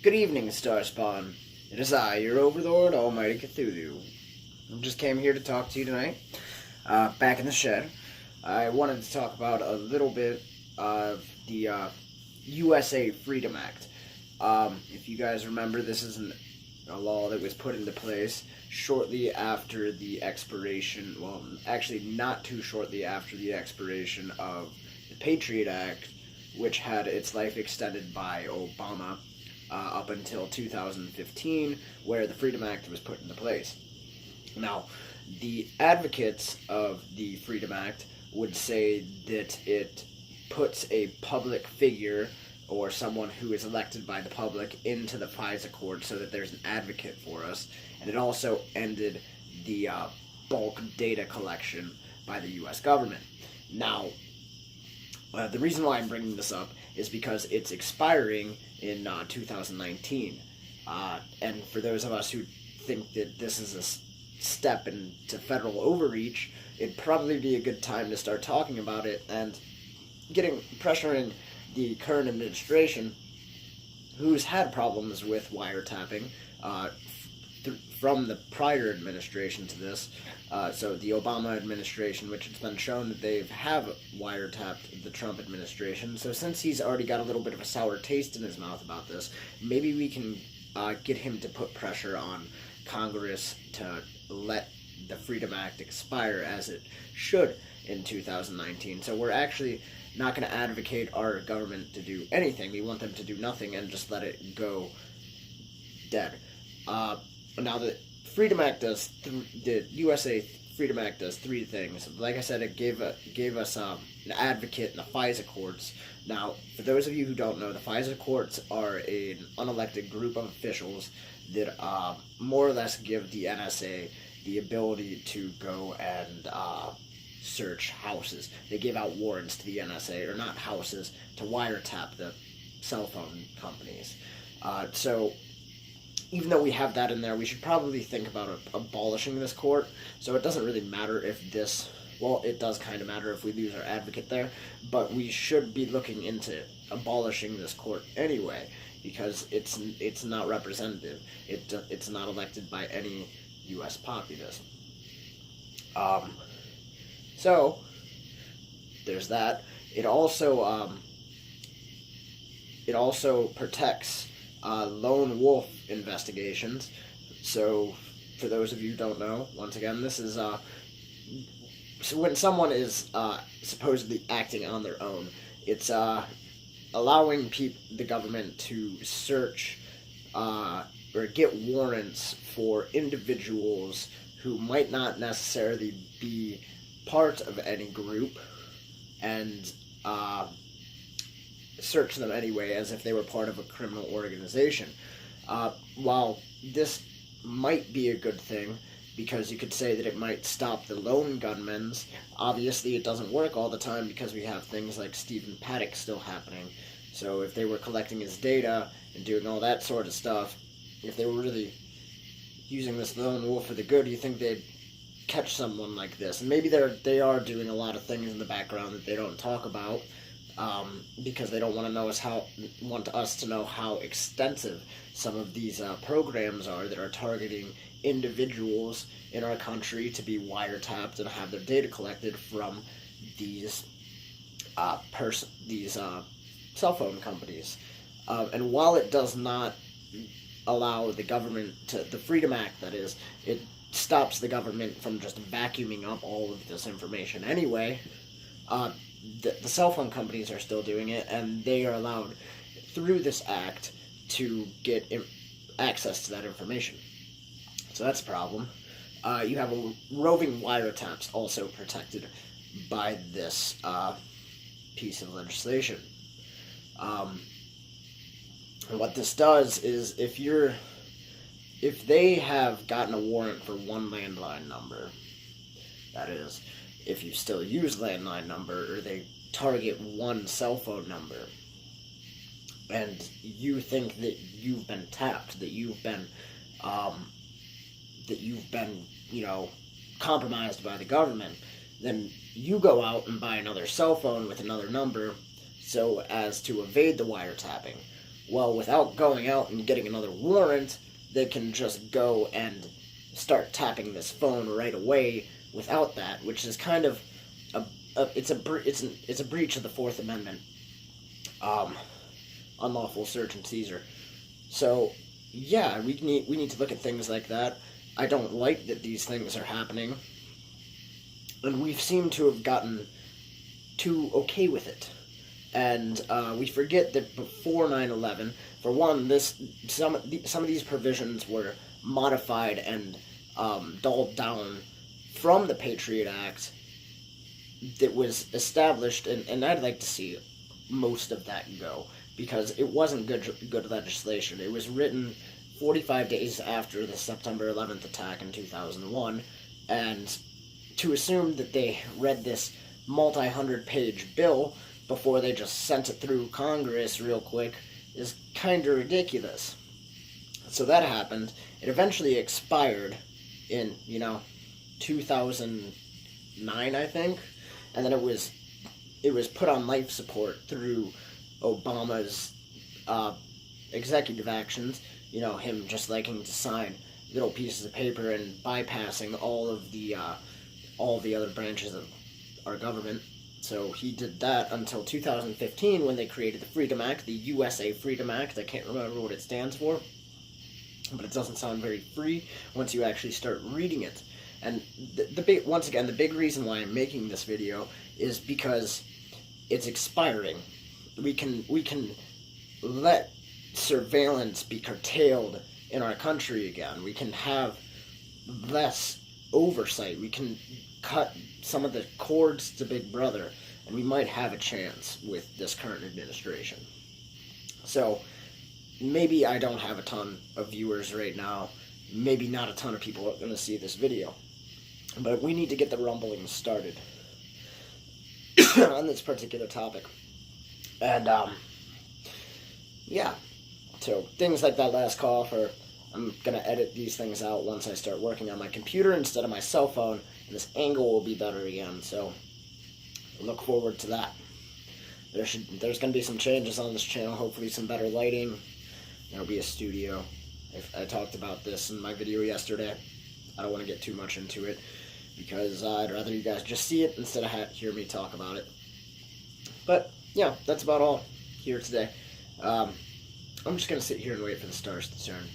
Good evening, Starspawn. It is I, your overlord, Almighty Cthulhu. I just came here to talk to you tonight. Back in the shed. I wanted to talk about a little bit of the USA Freedom Act. If you guys remember, this is a law that was put into place shortly after the expiration, well, actually not too shortly after the expiration of the Patriot Act, which had its life extended by Obama up until 2015, where the Freedom Act was put into place. Now, the advocates of the Freedom Act would say that it puts a public figure or someone who is elected by the public into the FISA court so that there's an advocate for us, and it also ended the bulk data collection by the U.S. government. Now, the reason why I'm bringing this up is because it's expiring in 2019. And for those of us who think that this is a step into federal overreach, it'd probably be a good time to start talking about it and pressuring the current administration, who's had problems with wiretapping from the prior administration to this. So the Obama administration, which it's been shown that they have wiretapped the Trump administration. So since he's already got a little bit of a sour taste in his mouth about this, maybe we can get him to put pressure on Congress to let the Freedom Act expire as it should in 2019. So we're actually not going to advocate our government to do anything. We want them to do nothing and just let it go dead. Now the Freedom Act the USA Freedom Act does three things. Like I said, it gave us an advocate in the FISA courts. Now, for those of you who don't know, the FISA courts are an unelected group of officials that more or less give the NSA the ability to go and search houses. They give out warrants to the NSA, or not houses, to wiretap the cell phone companies. So even though we have that in there, we should probably think about abolishing this court. So it doesn't really matter if this, well, it does kind of matter if we lose our advocate there, but we should be looking into abolishing this court anyway, because it's not representative. It's not elected by any U.S. populace. So there's that. It also protects lone wolf investigations. So for those of you who don't know, once again, this is so when someone is supposedly acting on their own, it's allowing the government to search or get warrants for individuals who might not necessarily be part of any group, and search them anyway as if they were part of a criminal organization. While this might be a good thing, because you could say that it might stop the lone gunmen, obviously it doesn't work all the time because we have things like Stephen Paddock still happening. So if they were collecting his data and doing all that sort of stuff, if they were really using this lone wolf for the good, you think they'd catch someone like this? And maybe they are doing a lot of things in the background that they don't talk about, because they don't want us to know how extensive some of these programs are that are targeting individuals in our country to be wiretapped and have their data collected from these cell phone companies. And while it does not allow the government the Freedom Act, that is, it stops the government from just vacuuming up all of this information anyway. The cell phone companies are still doing it, and they are allowed through this act to get access to that information. So that's a problem. You have roving wiretaps also protected by this piece of legislation. And what this does is if they have gotten a warrant for one landline number, that is, if you still use landline number, or they target one cell phone number, and you think that you've been tapped, that you've been compromised by the government, then you go out and buy another cell phone with another number so as to evade the wiretapping. Well, without going out and getting another warrant, they can just go and start tapping this phone right away without that, which is kind of it's a breach of the Fourth Amendment, unlawful search and seizure. So yeah, we need to look at things like that. I don't like that these things are happening, and we've seemed to have gotten too okay with it. And we forget that before 9/11, for one, some of these provisions were modified and dulled down from the Patriot Act that was established, and I'd like to see most of that go, because it wasn't good legislation. It was written 45 days after the September 11th attack in 2001, and to assume that they read this multi-hundred-page bill before they just sent it through Congress real quick is kind of ridiculous. So that happened. It eventually expired in, 2009, I think, and then it was put on life support through Obama's executive actions. Him just liking to sign little pieces of paper and bypassing all the other branches of our government. So he did that until 2015, when they created the Freedom Act, the USA Freedom Act. I can't remember what it stands for, but it doesn't sound very free once you actually start reading it. And the big reason why I'm making this video is because it's expiring. We can let surveillance be curtailed in our country again. We can have less oversight. We can cut some of the cords to Big Brother, and we might have a chance with this current administration. So maybe I don't have a ton of viewers right now. Maybe not a ton of people are going to see this video. But we need to get the rumblings started on this particular topic. And, yeah. So things like that last call I'm going to edit these things out once I start working on my computer instead of my cell phone, and this angle will be better again, so look forward to that. There's going to be some changes on this channel, hopefully some better lighting. There'll be a studio. I talked about this in my video yesterday. I don't want to get too much into it, because I'd rather you guys just see it instead of hear me talk about it. But, yeah, that's about all here today. I'm just going to sit here and wait for the stars to turn.